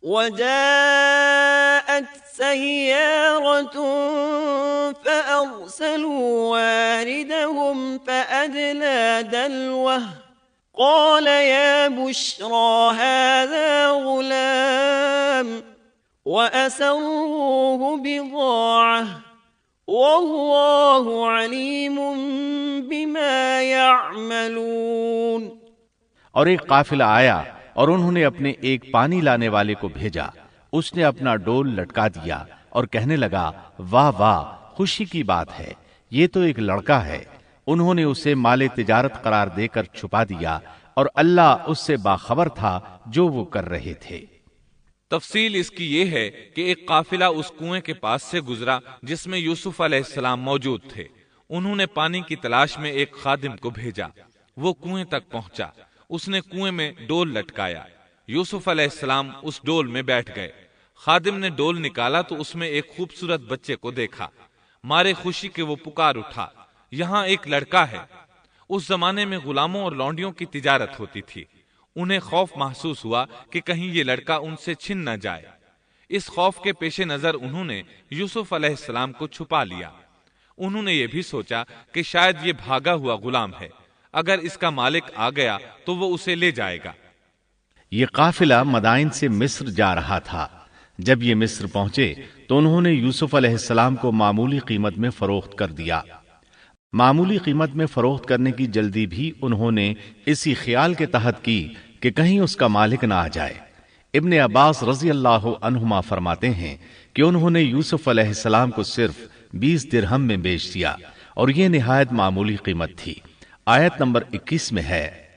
وجاءت سيارة فأرسلوا واردهم فأدلى دلوه قال يا بشرى هذا غلام وأسروه بضاعة والله عليم بما يعملون۔ اور ایک قافلہ آیا اور انہوں نے اپنے ایک پانی لانے والے کو بھیجا، اس نے اپنا ڈول لٹکا دیا اور کہنے لگا واہ واہ، خوشی کی بات ہے، یہ تو ایک لڑکا ہے۔ انہوں نے اسے مال تجارت قرار دے کر چھپا دیا اور اللہ اس سے باخبر تھا جو وہ کر رہے تھے۔ تفصیل اس کی یہ ہے کہ ایک قافلہ اس کنویں کے پاس سے گزرا جس میں یوسف علیہ السلام موجود تھے۔ انہوں نے پانی کی تلاش میں ایک خادم کو بھیجا، وہ کنویں تک پہنچا، اس نے کنویں میں ڈول لٹکایا، یوسف علیہ السلام اس ڈول میں بیٹھ گئے۔ خادم نے ڈول نکالا تو اس میں ایک خوبصورت بچے کو دیکھا، مارے خوشی کے وہ پکار اٹھا یہاں ایک لڑکا ہے۔ اس زمانے میں غلاموں اور لونڈیوں کی تجارت ہوتی تھی، انہیں خوف محسوس ہوا کہ کہیں یہ لڑکا ان سے چھن نہ جائے۔ اس خوف کے پیش نظر انہوں نے یوسف علیہ السلام کو چھپا لیا۔ انہوں نے یہ بھی سوچا کہ شاید یہ بھاگا ہوا غلام ہے، اگر اس کا مالک آ گیا تو وہ اسے لے جائے گا۔ یہ قافلہ مدائن سے مصر جا رہا تھا۔ جب یہ مصر پہنچے تو انہوں نے یوسف علیہ السلام کو معمولی قیمت میں فروخت کر دیا۔ معمولی قیمت میں فروخت کرنے کی جلدی بھی انہوں نے اسی خیال کے تحت کی کہ کہیں اس کا مالک نہ آ جائے۔ ابن عباس رضی اللہ عنہما فرماتے ہیں کہ انہوں نے یوسف علیہ السلام کو صرف 20 درہم میں بیچ دیا اور یہ نہایت معمولی قیمت تھی۔ آیت نمبر 21 میں ہے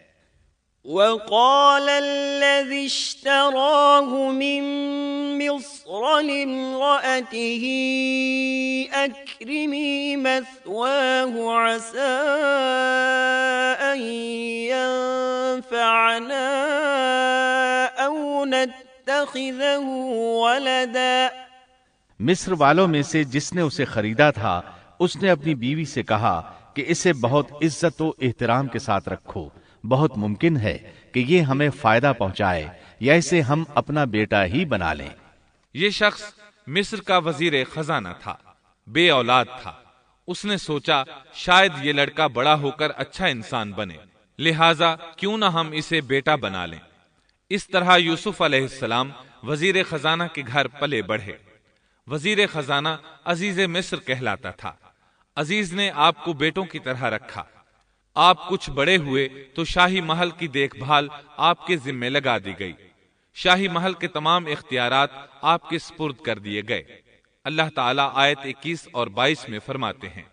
وقال الذي اشتراه من مصر لامرأته أكرمي مثواه عسى أن ينفعنا أو نتخذه ولدا۔ مصر والوں میں سے جس نے اسے خریدا تھا اس نے اپنی بیوی سے کہا کہ اسے بہت عزت و احترام کے ساتھ رکھو، بہت ممکن ہے کہ یہ ہمیں فائدہ پہنچائے یا اسے ہم اپنا بیٹا ہی بنا لیں۔ یہ شخص مصر کا وزیر خزانہ تھا، بے اولاد تھا۔ اس نے سوچا شاید یہ لڑکا بڑا ہو کر اچھا انسان بنے، لہٰذا کیوں نہ ہم اسے بیٹا بنا لیں۔ اس طرح یوسف علیہ السلام وزیر خزانہ کے گھر پلے بڑھے۔ وزیر خزانہ عزیز مصر کہلاتا تھا۔ عزیز نے آپ کو بیٹوں کی طرح رکھا۔ آپ کچھ بڑے ہوئے تو شاہی محل کی دیکھ بھال آپ کے ذمے لگا دی گئی، شاہی محل کے تمام اختیارات آپ کے سپرد کر دیے گئے۔ اللہ تعالیٰ آیت 21 اور 22 میں فرماتے ہیں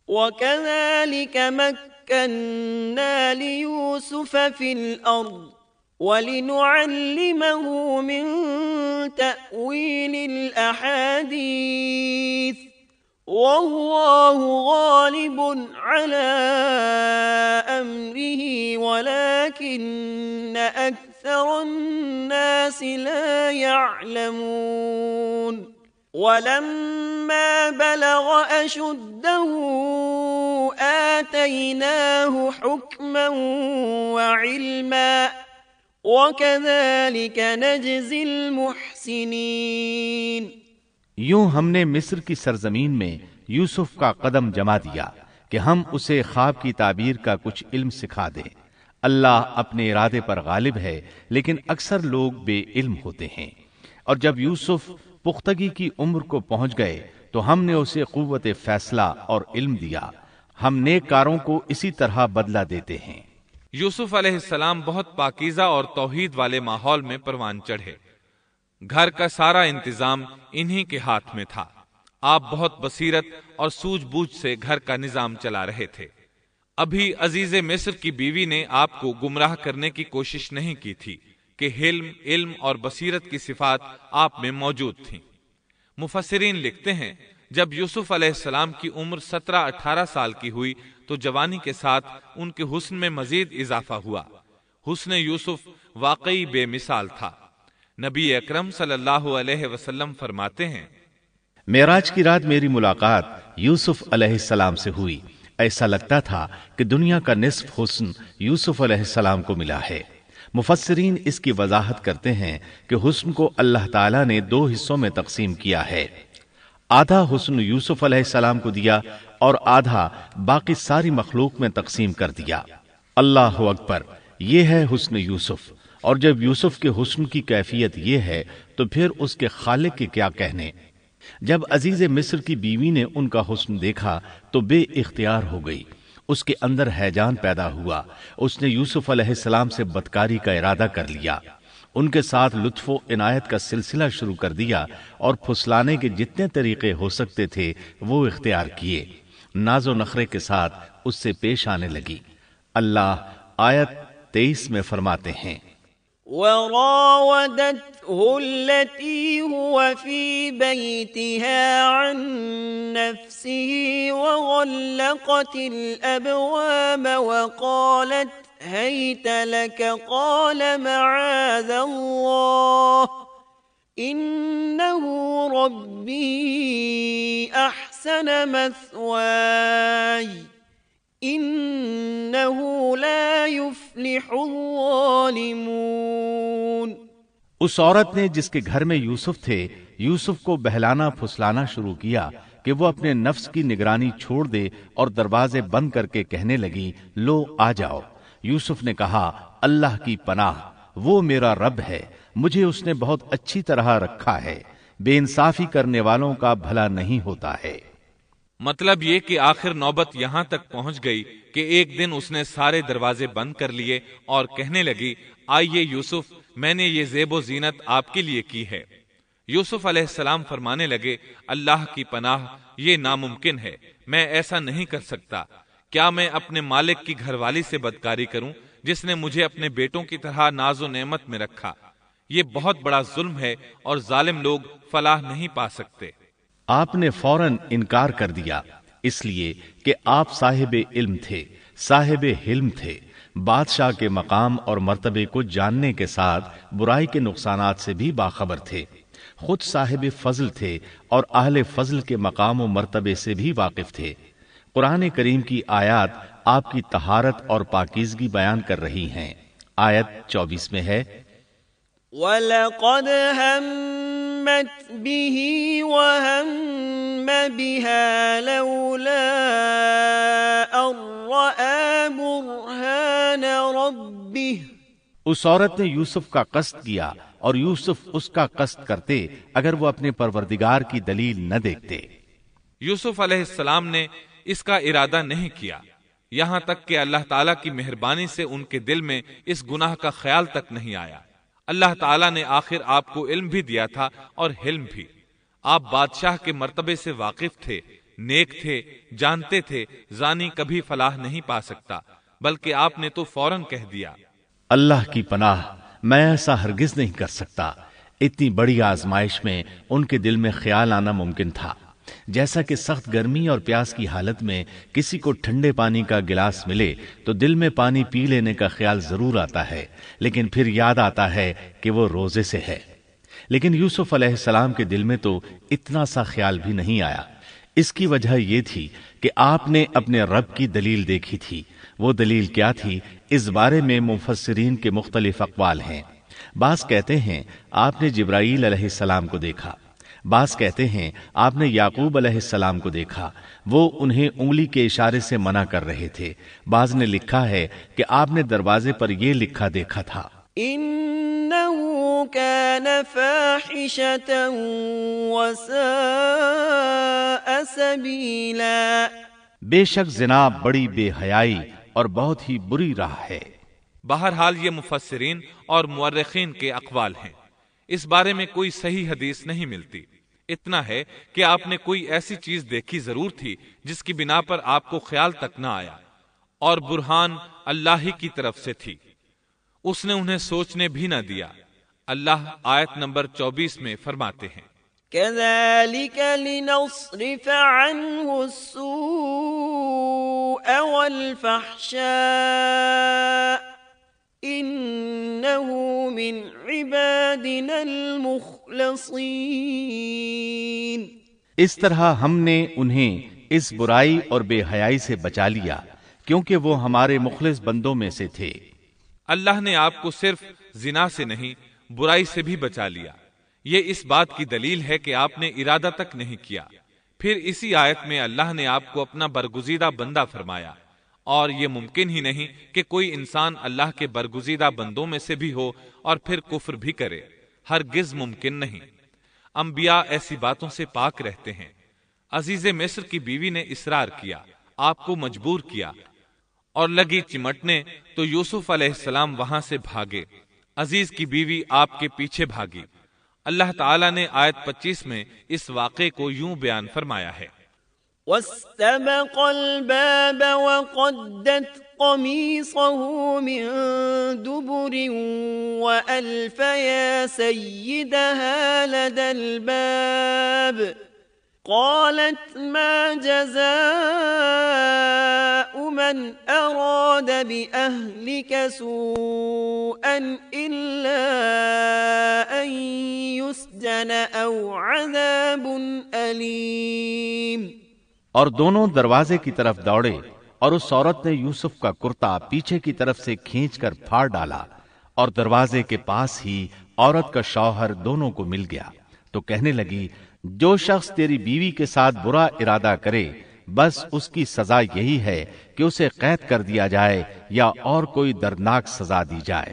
وَكَذَلِكَ مَكَّنَّا لِيُوسُفَ فِي الْأَرْضِ وَلِنُعَلِّمَهُ مِن تَأْوِيلِ الْأَحَادِيثِ وَاللَّهُ غَالِبٌ عَلَى أَمْرِهِ وَلَكِنَّ أَكْثَرَ النَّاسِ لَا يَعْلَمُونَ۔ وَلَمَّا بَلَغَ أَشُدَّهُ آتَيْنَاهُ حُكْمًا وَعِلْمًا وَكَذَلِكَ نَجْزِي الْمُحْسِنِينَ۔ یوں ہم نے مصر کی سرزمین میں یوسف کا قدم جما دیا کہ ہم اسے خواب کی تعبیر کا کچھ علم سکھا دیں۔ اللہ اپنے ارادے پر غالب ہے لیکن اکثر لوگ بے علم ہوتے ہیں۔ اور جب یوسف پختگی کی عمر کو پہنچ گئے تو ہم نے اسے قوت فیصلہ اور علم دیا۔ ہم نیک کاروں کو اسی طرح بدلہ دیتے ہیں۔ یوسف علیہ السلام بہت پاکیزہ اور توحید والے ماحول میں پروان چڑھے۔ گھر کا سارا انتظام انہی کے ہاتھ میں تھا۔ آپ بہت بصیرت اور سوجھ بوجھ سے گھر کا نظام چلا رہے تھے۔ ابھی عزیز مصر کی بیوی نے آپ کو گمراہ کرنے کی کوشش نہیں کی تھی کہ حلم، علم اور بصیرت کی صفات آپ میں موجود تھیں۔ مفسرین لکھتے ہیں جب یوسف علیہ السلام کی عمر 17-18 سال کی ہوئی تو جوانی کے ساتھ ان کے حسن میں مزید اضافہ ہوا۔ حسن یوسف واقعی بے مثال تھا۔ نبی اکرم صلی اللہ علیہ وسلم فرماتے ہیں معراج کی رات میری ملاقات یوسف علیہ السلام سے ہوئی، ایسا لگتا تھا کہ دنیا کا نصف حسن یوسف علیہ السلام کو ملا ہے۔ مفسرین اس کی وضاحت کرتے ہیں کہ حسن کو اللہ تعالیٰ نے 2 حصوں میں تقسیم کیا ہے، آدھا حسن یوسف علیہ السلام کو دیا اور آدھا باقی ساری مخلوق میں تقسیم کر دیا۔ اللہ اکبر، یہ ہے حسن یوسف، اور جب یوسف کے حسن کی کیفیت یہ ہے تو پھر اس کے خالق کے کیا کہنے۔ جب عزیز مصر کی بیوی نے ان کا حسن دیکھا تو بے اختیار ہو گئی، اس کے اندر ہیجان پیدا ہوا، اس نے یوسف علیہ السلام سے بدکاری کا ارادہ کر لیا، ان کے ساتھ لطف و عنایت کا سلسلہ شروع کر دیا اور پھسلانے کے جتنے طریقے ہو سکتے تھے وہ اختیار کیے، ناز و نخرے کے ساتھ اس سے پیش آنے لگی۔ اللہ آیت 23 میں فرماتے ہیں، وراودته التي هو في بيتها عن نفسه وغلقت الأبواب وقالت هيت لك قال معاذ الله إنه ربي أحسن مثواي إنه لا يفلح الظالمون۔ اس عورت نے جس کے گھر میں یوسف تھے یوسف کو بہلانا پھسلانا شروع کیا کہ وہ اپنے نفس کی نگرانی چھوڑ دے اور دروازے بند کر کے کہنے لگی، لو آ جاؤ۔ یوسف نے کہا، اللہ کی پناہ، وہ میرا رب ہے، مجھے اس نے بہت اچھی طرح رکھا ہے، بے انصافی کرنے والوں کا بھلا نہیں ہوتا ہے۔ مطلب یہ کہ آخر نوبت یہاں تک پہنچ گئی کہ ایک دن اس نے سارے دروازے بند کر لیے اور کہنے لگی، آئیے یوسف، میں نے یہ زیب و زینت آپ کے لیے کی ہے۔ یوسف علیہ السلام فرمانے لگے، اللہ کی پناہ، یہ ناممکن ہے، میں ایسا نہیں کر سکتا۔ کیا میں اپنے مالک کی گھر والی سے بدکاری کروں جس نے مجھے اپنے بیٹوں کی طرح ناز و نعمت میں رکھا؟ یہ بہت بڑا ظلم ہے اور ظالم لوگ فلاح نہیں پا سکتے۔ آپ نے فوراً انکار کر دیا، اس لیے کہ آپ صاحب علم تھے، صاحب حلم تھے، بادشاہ کے مقام اور مرتبے کو جاننے کے ساتھ برائی کے نقصانات سے بھی باخبر تھے، خود صاحب فضل تھے اور اہل فضل کے مقام و مرتبے سے بھی واقف تھے۔ قرآن کریم کی آیات آپ کی طہارت اور پاکیزگی بیان کر رہی ہیں۔ آیت 24 میں ہے، وَلَقَدْ هَمَّتْ بِهِ وَهَمَّ بِهَا لَوْلَا أَن رَّأَىٰ بُرْهَانَ رَبِّهِ۔ اس عورت نے یوسف کا قصد کیا اور یوسف اس کا قصد کرتے اگر وہ اپنے پروردگار کی دلیل نہ دیکھتے۔ یوسف علیہ السلام نے اس کا ارادہ نہیں کیا، یہاں تک کہ اللہ تعالیٰ کی مہربانی سے ان کے دل میں اس گناہ کا خیال تک نہیں آیا۔ اللہ تعالیٰ نے آخر آپ کو علم بھی دیا تھا اور حلم بھی۔ آپ بادشاہ کے مرتبے سے واقف تھے، نیک تھے، جانتے تھے زانی کبھی فلاح نہیں پا سکتا، بلکہ آپ نے تو فوراً کہہ دیا، اللہ کی پناہ، میں ایسا ہرگز نہیں کر سکتا۔ اتنی بڑی آزمائش میں ان کے دل میں خیال آنا ممکن تھا، جیسا کہ سخت گرمی اور پیاس کی حالت میں کسی کو ٹھنڈے پانی کا گلاس ملے تو دل میں پانی پی لینے کا خیال ضرور آتا ہے، لیکن پھر یاد آتا ہے کہ وہ روزے سے ہے۔ لیکن یوسف علیہ السلام کے دل میں تو اتنا سا خیال بھی نہیں آیا۔ اس کی وجہ یہ تھی کہ آپ نے اپنے رب کی دلیل دیکھی تھی۔ وہ دلیل کیا تھی، اس بارے میں مفسرین کے مختلف اقوال ہیں۔ بعض کہتے ہیں آپ نے جبرائیل علیہ السلام کو دیکھا، بعض کہتے ہیں آپ نے یعقوب علیہ السلام کو دیکھا، وہ انہیں انگلی کے اشارے سے منع کر رہے تھے۔ بعض نے لکھا ہے کہ آپ نے دروازے پر یہ لکھا دیکھا تھا، إِنَّهُ كَانَ فَاحِشَةً وَسَاءَ سَبِيلًا۔ بے شک زنا بڑی بے حیائی اور بہت ہی بری راہ ہے۔ بہرحال یہ مفسرین اور مورخین کے اقوال ہیں، اس بارے میں کوئی صحیح حدیث نہیں ملتی۔ اتنا ہے کہ آپ نے کوئی ایسی چیز دیکھی ضرور تھی جس کی بنا پر آپ کو خیال تک نہ آیا، اور برہان اللہ ہی کی طرف سے تھی، اس نے انہیں سوچنے بھی نہ دیا۔ اللہ آیت نمبر 24 میں فرماتے ہیں، كَذَلِكَ لِنَصْرِفَ عَنْهُ السُّوءَ وَالْفَحْشَاءَ إِنَّهُ مِنْ عِبَادِنَا الْمُخْلَصِينَ۔ اس طرح ہم نے انہیں اس برائی اور بے حیائی سے بچا لیا کیونکہ وہ ہمارے مخلص بندوں میں سے تھے۔ اللہ نے آپ کو صرف زنا سے نہیں برائی سے بھی بچا لیا۔ یہ اس بات کی دلیل ہے کہ آپ نے ارادہ تک نہیں کیا۔ پھر اسی آیت میں اللہ نے آپ کو اپنا برگزیدہ بندہ فرمایا، اور یہ ممکن ہی نہیں کہ کوئی انسان اللہ کے برگزیدہ بندوں میں سے بھی ہو اور پھر کفر بھی کرے، ہرگز ممکن نہیں۔ انبیاء ایسی باتوں سے پاک رہتے ہیں۔ عزیز مصر کی بیوی نے اصرار کیا، آپ کو مجبور کیا اور لگی چمٹنے تو یوسف علیہ السلام وہاں سے بھاگے۔ عزیز کی بیوی آپ کے پیچھے بھاگی۔ اللہ تعالیٰ نے آیت 25 میں اس واقعے کو یوں بیان فرمایا ہے، واستبق الباب وقدت قميصه من دبر وألف يا سيدها لدى الباب قالت ما جزاء من أراد بأهلك سوءا إلا أن يسجن أو عذاب أليم۔ اور دونوں دروازے کی طرف دوڑے، اور اس عورت نے یوسف کا کرتا پیچھے کی طرف سے کھینچ کر پھاڑ ڈالا، اور دروازے کے پاس ہی عورت کا شوہر دونوں کو مل گیا، تو کہنے لگی جو شخص تیری بیوی کے ساتھ برا ارادہ کرے بس اس کی سزا یہی ہے کہ اسے قید کر دیا جائے یا اور کوئی دردناک سزا دی جائے۔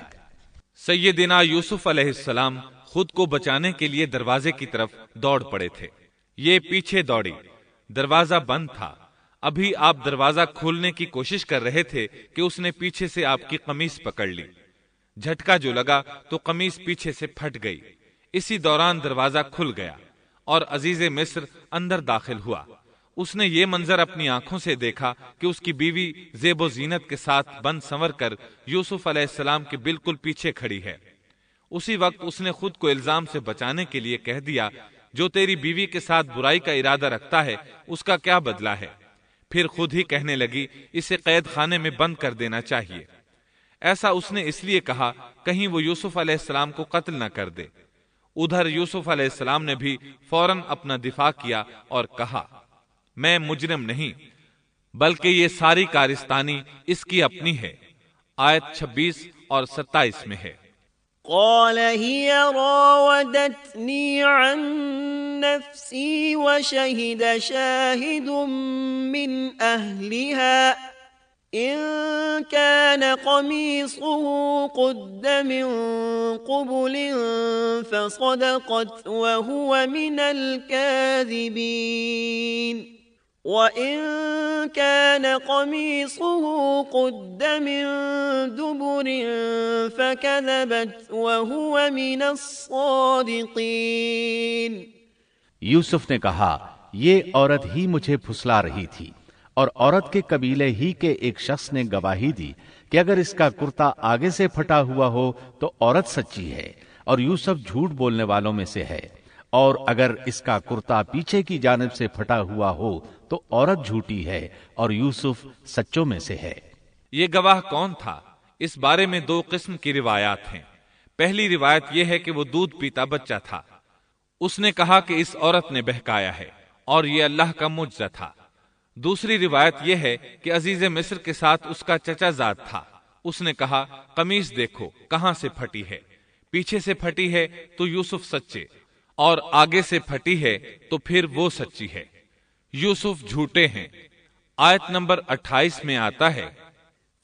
سیدنا یوسف علیہ السلام خود کو بچانے کے لیے دروازے کی طرف دوڑ پڑے تھے، یہ پیچھے دوڑی، دروازہ بند تھا۔ ابھی آپ دروازہ کھولنے کی کوشش کر رہے تھے کہ اس نے پیچھے سے آپ کی قمیص پکڑ لی۔ جھٹکا جو لگا تو قمیص پیچھے سے پھٹ گئی۔ اسی دوران دروازہ کھل گیا اور عزیز مصر اندر داخل ہوا۔ اس نے یہ منظر اپنی آنکھوں سے دیکھا کہ اس کی بیوی زیب و زینت کے ساتھ بند سنور کر یوسف علیہ السلام کے بالکل پیچھے کھڑی ہے۔ اسی وقت اس نے خود کو الزام سے بچانے کے لیے کہہ دیا، جو تیری بیوی کے ساتھ برائی کا ارادہ رکھتا ہے اس کا کیا بدلہ ہے؟ پھر خود ہی کہنے لگی اسے قید خانے میں بند کر دینا چاہیے۔ ایسا اس نے اس لیے کہا کہیں وہ یوسف علیہ السلام کو قتل نہ کر دے۔ ادھر یوسف علیہ السلام نے بھی فوراً اپنا دفاع کیا اور کہا میں مجرم نہیں، بلکہ یہ ساری کارستانی اس کی اپنی ہے۔ آیت 26 اور 27 میں ہے، قال هي راودتني عن نفسي وشهد شاهد من أهلها إن كان قميصه قد من قبل فصدقت وهو من الكاذبين وَإِن كَانَ قَمِيصُهُ قُدَّ مِن دُبُرٍ فَكَذَبَتْ وَهُوَ مِنَ الصَّادِقِينَ۔ یوسف نے کہا یہ عورت ہی مجھے پھسلا رہی تھی، اور عورت کے قبیلے ہی کے ایک شخص نے گواہی دی کہ اگر اس کا کرتا آگے سے پھٹا ہوا ہو تو عورت سچی ہے اور یوسف جھوٹ بولنے والوں میں سے ہے، اور اگر اس کا کرتا پیچھے کی جانب سے پھٹا ہوا ہو تو عورت جھوٹی ہے اور یوسف سچوں میں سے ہے۔ یہ گواہ کون تھا؟ اس بارے میں دو قسم کی روایات ہیں۔ پہلی روایت یہ ہے کہ وہ دودھ پیتا بچہ تھا، اس نے کہا کہ اس عورت نے بہکایا ہے اور یہ اللہ کا معجزہ تھا۔ دوسری روایت یہ ہے کہ عزیز مصر کے ساتھ اس کا چچا زاد تھا، اس نے کہا قمیص دیکھو کہاں سے پھٹی ہے، پیچھے سے پھٹی ہے تو یوسف سچے، اور آگے سے پھٹی ہے تو پھر وہ سچی ہے، یوسف جھوٹے ہیں۔ آیت نمبر 28 میں آتا ہے،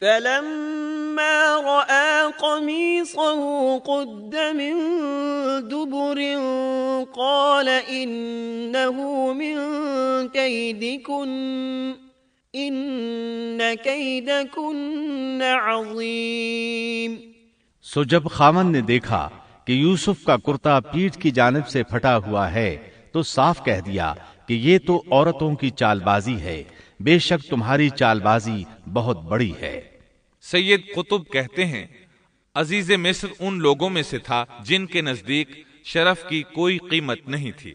فَلَمَّا رَأَى قَمِيصَهُ قُدَّ مِن دُبُرٍ قَالَ إِنَّهُ مِن كَيْدِكُنَّ إِنَّ كَيْدَكُنَّ عَظِيمٌ۔ سو جب خاوند نے دیکھا کہ یوسف کا کرتا پیٹھ کی جانب سے پھٹا ہوا ہے تو صاف کہہ دیا کہ یہ تو عورتوں کی چال بازی ہے، بے شک تمہاری چال بازی بہت بڑی ہے۔ سید قطب کہتے ہیں عزیز مصر ان لوگوں میں سے تھا جن کے نزدیک شرف کی کوئی قیمت نہیں تھی،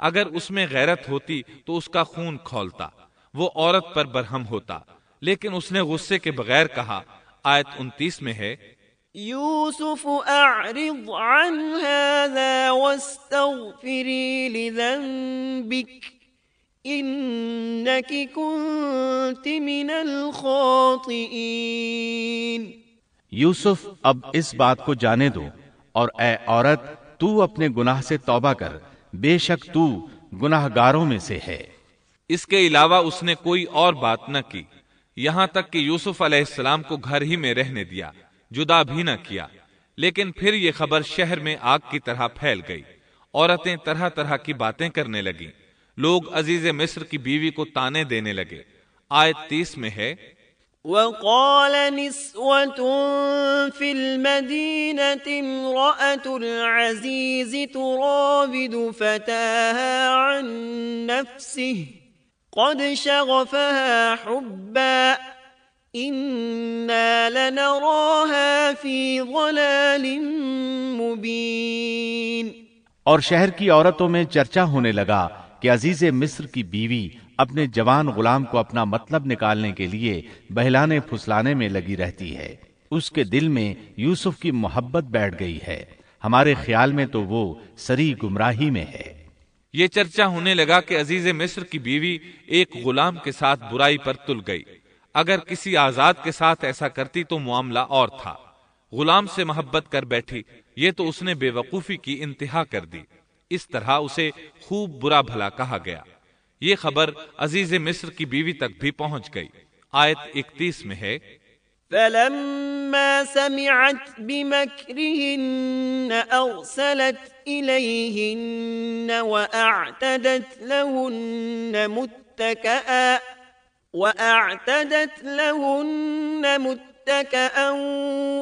اگر اس میں غیرت ہوتی تو اس کا خون کھولتا، وہ عورت پر برہم ہوتا، لیکن اس نے غصے کے بغیر کہا۔ آیت 29 میں ہے، یوسف اعرض عن هذا واستغفری لذنبک انکی کنت من الخاطئین۔ یوسف اب اس بات کو جانے دو، اور اے عورت تو اپنے گناہ سے توبہ کر، بے شک تو گناہگاروں میں سے ہے۔ اس کے علاوہ اس نے کوئی اور بات نہ کی، یہاں تک کہ یوسف علیہ السلام کو گھر ہی میں رہنے دیا، جدا بھی نہ کیا۔ لیکن پھر یہ خبر شہر میں آگ کی طرح پھیل گئی، عورتیں طرح طرح کی باتیں کرنے لگیں، لوگ عزیز مصر کی بیوی کو تانے دینے لگے۔ آیت 30 میں ہے، وقال نسوة في المدينة امرأة العزيز تراود فتاها عن نفسه قد شغفها حبا إنا لنراها في ضلال مبين۔ اور شہر کی عورتوں میں چرچا ہونے لگا کہ عزیز مصر کی بیوی اپنے جوان غلام کو اپنا مطلب نکالنے کے لیے بہلانے پھسلانے میں لگی رہتی ہے، اس کے دل میں یوسف کی محبت بیٹھ گئی ہے، ہمارے خیال میں تو وہ سری گمراہی میں ہے۔ یہ چرچا ہونے لگا کہ عزیز مصر کی بیوی ایک غلام کے ساتھ برائی پر تل گئی، اگر کسی آزاد کے ساتھ ایسا کرتی تو معاملہ اور تھا، غلام سے محبت کر بیٹھی، یہ تو اس نے بے وقوفی کی انتہا کر دی، اس طرح اسے خوب برا بھلا کہا گیا۔ یہ خبر عزیز مصر کی بیوی تک بھی پہنچ گئی۔ آیت 31 میں ہے، فلما سمعت بمكرهن أرسلت إليهن وأعتدت لهن متكئا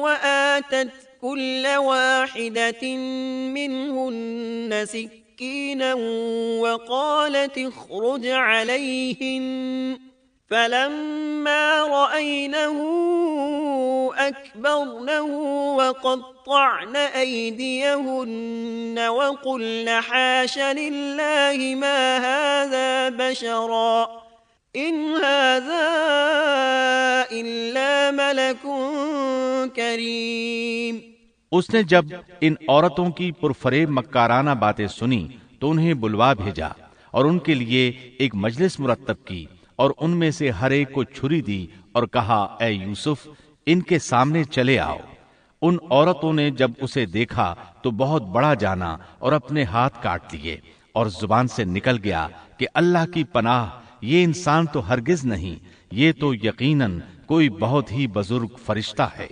وآتت كل واحدة منهن سكينا وقالت اخرج عليهن فلما رأينه أكبرنه وقطعن أيديهن وقلن حاش لله ما هذا بشرا إن هذا إلا ملك کریم۔ اس نے جب ان عورتوں کی پرفریب مکارانہ باتیں سنی تو انہیں بلوا بھیجا اور ان کے لیے ایک مجلس مرتب کی اور ان میں سے ہر ایک کو چھری دی اور کہا، اے یوسف ان کے سامنے چلے آؤ۔ ان عورتوں نے جب اسے دیکھا تو بہت بڑا جانا اور اپنے ہاتھ کاٹ لیے، اور زبان سے نکل گیا کہ اللہ کی پناہ، یہ انسان تو ہرگز نہیں، یہ تو یقیناً کوئی بہت ہی بزرگ فرشتہ ہے۔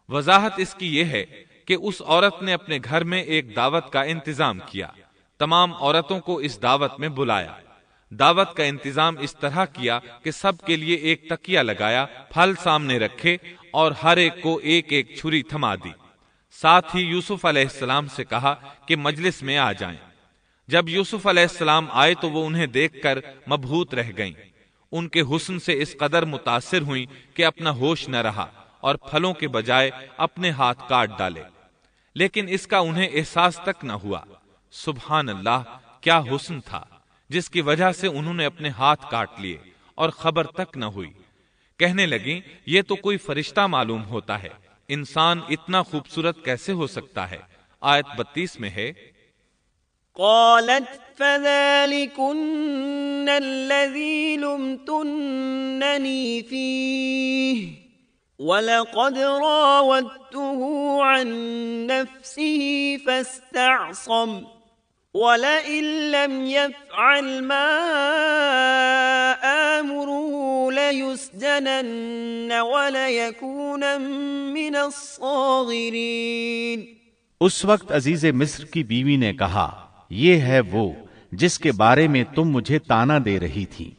وضاحت اس کی یہ ہے کہ اس عورت نے اپنے گھر میں ایک دعوت کا انتظام کیا، تمام عورتوں کو اس دعوت میں بلایا، دعوت کا انتظام اس طرح کیا کہ سب کے لیے ایک تکیہ لگایا، پھل سامنے رکھے اور ہر ایک کو ایک ایک چھری تھما دی، ساتھ ہی یوسف علیہ السلام سے کہا کہ مجلس میں آ جائیں۔ جب یوسف علیہ السلام آئے تو وہ انہیں دیکھ کر مبہوت رہ گئیں، ان کے حسن سے اس قدر متاثر ہوئیں کہ اپنا ہوش نہ رہا اور پھلوں کے بجائے اپنے ہاتھ کاٹ ڈالے، لیکن اس کا انہیں احساس تک نہ ہوا۔ سبحان اللہ، کیا حسن تھا جس کی وجہ سے انہوں نے اپنے ہاتھ کاٹ لیے اور خبر تک نہ ہوئی۔ کہنے لگیں یہ تو کوئی فرشتہ معلوم ہوتا ہے، انسان اتنا خوبصورت کیسے ہو سکتا ہے۔ آیت 32 میں ہے، قالت فذلكن الذي لمتنني فيه وَلَقَدْ رَاوَدتُّهُ عَن نَّفْسِهِ فَاسْتَعْصَمَ وَلَئِن لَّمْ يَفْعَلْ مَا آمُرُهُ لَيُسْجَنَنَّ وَلَيَكُونًا مِّنَ الصَّاغِرِينَ۔ اس وقت عزیز مصر کی بیوی نے کہا، یہ ہے وہ جس کے بارے میں تم مجھے تانا دے رہی تھی،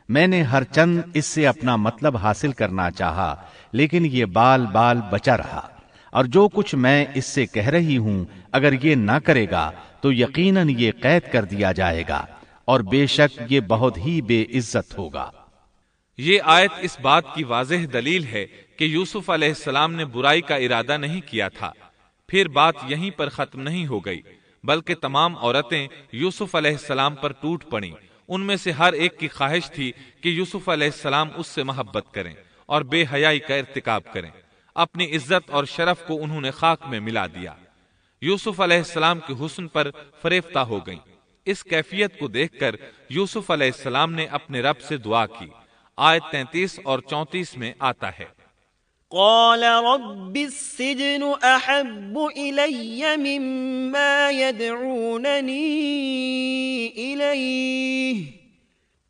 میں نے ہر چند اس سے اپنا مطلب حاصل کرنا چاہا، لیکن یہ بال بال بچا رہا، اور جو کچھ میں اس سے کہہ رہی ہوں اگر یہ نہ کرے گا تو یقیناً یہ قید کر دیا جائے گا، اور بے شک یہ بہت ہی بے عزت ہوگا۔ یہ آیت اس بات کی واضح دلیل ہے کہ یوسف علیہ السلام نے برائی کا ارادہ نہیں کیا تھا۔ پھر بات یہیں پر ختم نہیں ہو گئی، بلکہ تمام عورتیں یوسف علیہ السلام پر ٹوٹ پڑیں۔ ان میں سے ہر ایک کی خواہش تھی کہ یوسف علیہ السلام اس سے محبت کریں اور بے حیائی کا ارتکاب کریں۔ اپنی عزت اور شرف کو انہوں نے خاک میں ملا دیا۔ یوسف علیہ السلام کے حسن پر فریفتہ ہو گئیں۔ اس کیفیت کو دیکھ کر یوسف علیہ السلام نے اپنے رب سے دعا کی۔ آیت 33 اور 34 میں آتا ہے، قال رب السجن أحب إلي مما يدعونني إليه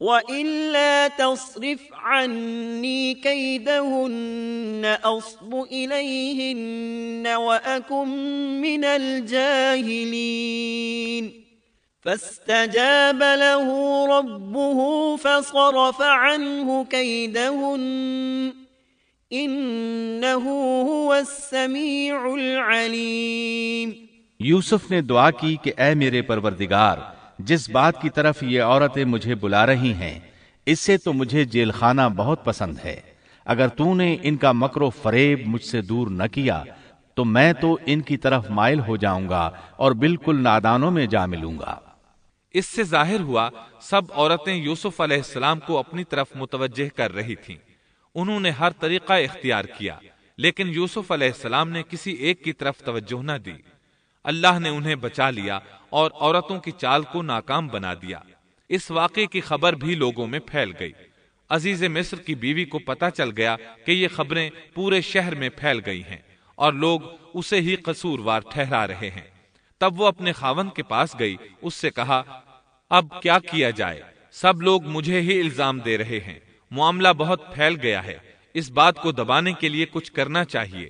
وإلا تصرف عني كيدهن أصب إليهن وأكن من الجاهلين فاستجاب له ربه فصرف عنه كيدهن إنه هو السميع العليم۔ یوسف نے دعا کی کہ اے میرے پروردگار، جس بات کی طرف یہ عورتیں مجھے بلا رہی ہیں اس سے تو مجھے جیل خانہ بہت پسند ہے۔ اگر تو نے ان کا مکر و فریب مجھ سے دور نہ کیا تو میں تو ان کی طرف مائل ہو جاؤں گا اور بالکل نادانوں میں جا ملوں گا۔ اس سے ظاہر ہوا سب عورتیں یوسف علیہ السلام کو اپنی طرف متوجہ کر رہی تھیں۔ انہوں نے ہر طریقہ اختیار کیا لیکن یوسف علیہ السلام نے کسی ایک کی طرف توجہ نہ دی۔ اللہ نے انہیں بچا لیا اور عورتوں کی چال کو ناکام بنا دیا۔ اس واقعے کی خبر بھی لوگوں میں پھیل گئی۔ عزیز مصر کی بیوی کو پتہ چل گیا کہ یہ خبریں پورے شہر میں پھیل گئی ہیں اور لوگ اسے ہی قصوروار ٹھہرا رہے ہیں۔ تب وہ اپنے خاوند کے پاس گئی، اس سے کہا اب کیا کیا جائے؟ سب لوگ مجھے ہی الزام دے رہے ہیں، معاملہ بہت پھیل گیا ہے، اس بات کو دبانے کے لیے کچھ کرنا چاہیے۔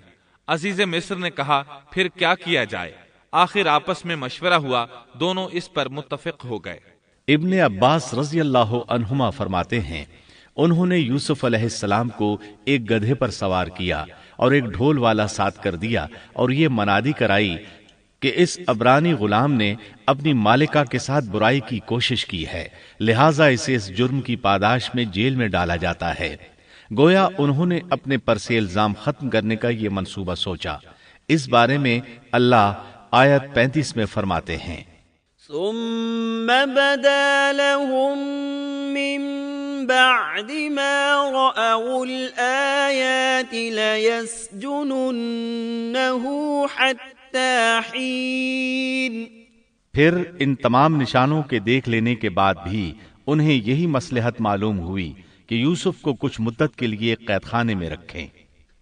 عزیز مصر نے کہا پھر کیا کیا جائے؟ آخر آپس میں مشورہ ہوا، دونوں اس پر متفق ہو گئے۔ ابن عباس رضی اللہ عنہما فرماتے ہیں انہوں نے یوسف علیہ السلام کو ایک گدھے پر سوار کیا اور ایک ڈھول والا ساتھ کر دیا اور یہ منادی کرائی کہ اس عبرانی غلام نے اپنی مالکہ کے ساتھ برائی کی کوشش کی ہے، لہٰذا اسے اس جرم کی پاداش میں جیل میں ڈالا جاتا ہے۔ گویا انہوں نے اپنے پر سے الزام ختم کرنے کا یہ منصوبہ سوچا۔ اس بارے میں اللہ آیت 35 میں فرماتے ہیں ثم بدا لهم من بعد ما رأوا الآيات ليسجننه حتى حين۔ پھر ان تمام نشانوں کے دیکھ لینے کے بعد بھی انہیں یہی مصلحت معلوم ہوئی کہ یوسف کو کچھ مدت کے لیے قید خانے میں رکھیں۔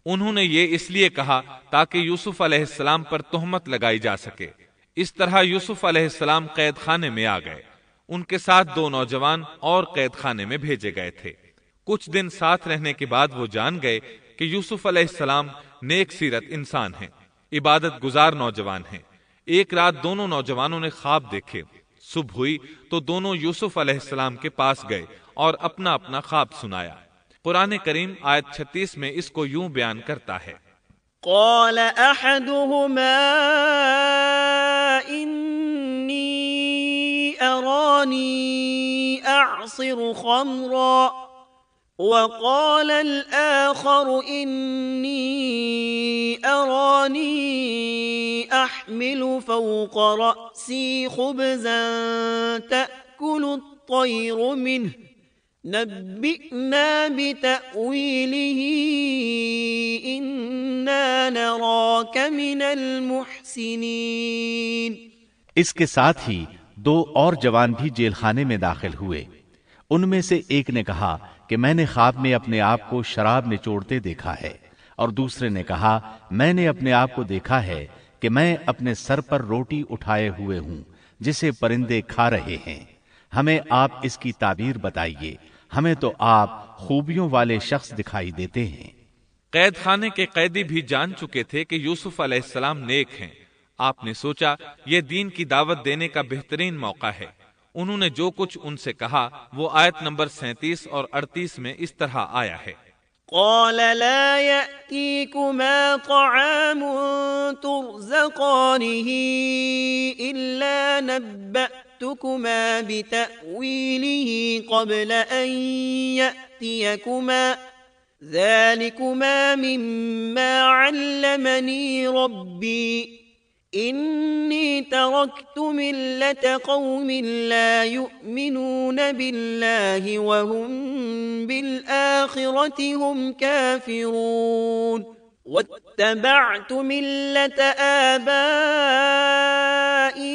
انہوں نے یہ اس لیے کہا تاکہ یوسف علیہ السلام پر تہمت لگائی جا سکے۔ اس طرح یوسف علیہ السلام قید خانے میں آ گئے۔ ان کے ساتھ 2 نوجوان اور قید خانے میں بھیجے گئے تھے۔ کچھ دن ساتھ رہنے کے بعد وہ جان گئے کہ یوسف علیہ السلام نیک سیرت انسان ہیں، عبادت گزار نوجوان ہیں۔ ایک رات دونوں نوجوانوں نے خواب دیکھے۔ صبح ہوئی تو دونوں یوسف علیہ السلام کے پاس گئے اور اپنا اپنا خواب سنایا۔ قرآن کریم آیت 36 میں اس کو یوں بیان کرتا ہے قال احدهما انی ارانی اعصر خمرا وقال الآخر انی ارانی احمل فوق رأسی خبزا تأکل الطیر منه نبئنا بتأویلہ انا نراک من المحسنین۔ اس کے ساتھ ہی 2 اور جوان بھی جیل خانے میں داخل ہوئے۔ ان میں سے ایک نے کہا کہ میں نے خواب میں اپنے آپ کو شراب نچوڑتے دیکھا ہے، اور دوسرے نے کہا میں نے اپنے آپ کو دیکھا ہے کہ میں اپنے سر پر روٹی اٹھائے ہوئے ہوں جسے پرندے کھا رہے ہیں۔ ہمیں آپ اس کی تعبیر بتائیے، ہمیں تو آپ خوبیوں والے شخص دکھائی دیتے ہیں۔ قید خانے کے قیدی بھی جان چکے تھے کہ یوسف علیہ السلام نیک ہیں۔ آپ نے سوچا یہ دین کی دعوت دینے کا بہترین موقع ہے۔ انہوں نے جو کچھ ان سے کہا وہ آیت نمبر 37 اور 38 میں اس طرح آیا ہے قال لا يأتيكما طعام ترزقانه إلا نبأتكما بتأويله قبل أن يأتيكما ذلكما مما علمني ربي إني تركت ملة قوم لا يؤمنون بالله وهم بالآخرة هم كافرون واتبعت ملة آبائي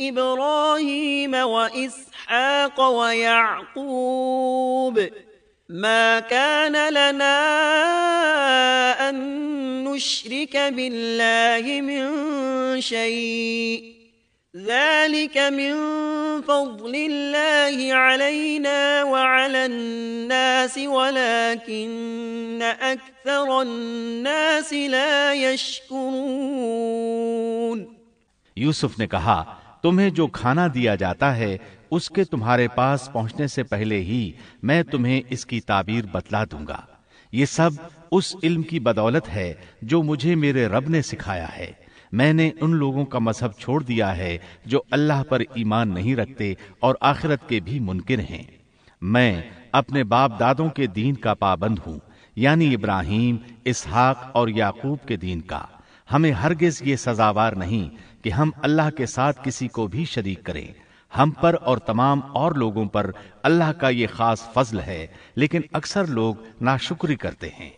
إبراهيم وإسحاق ويعقوب ما كان لنا أن نشرك بالله من شيء ذلك من فضل الله علينا وعلى الناس ولكن أكثر الناس لا يشكرون۔ یوسف نے کہا تمہیں جو کھانا دیا جاتا ہے اس کے تمہارے پاس پہنچنے سے پہلے ہی میں تمہیں اس کی تعبیر بتلا دوں گا۔ یہ سب اس علم کی بدولت ہے جو مجھے میرے رب نے سکھایا ہے۔ میں نے ان لوگوں کا مذہب چھوڑ دیا ہے جو اللہ پر ایمان نہیں رکھتے اور آخرت کے بھی منکر ہیں۔ میں اپنے باپ دادوں کے دین کا پابند ہوں، یعنی ابراہیم، اسحاق اور یعقوب کے دین کا۔ ہمیں ہرگز یہ سزاوار نہیں کہ ہم اللہ کے ساتھ کسی کو بھی شریک کریں۔ ہم پر اور تمام اور لوگوں پر اللہ کا یہ خاص فضل ہے، لیکن اکثر لوگ ناشکری کرتے ہیں۔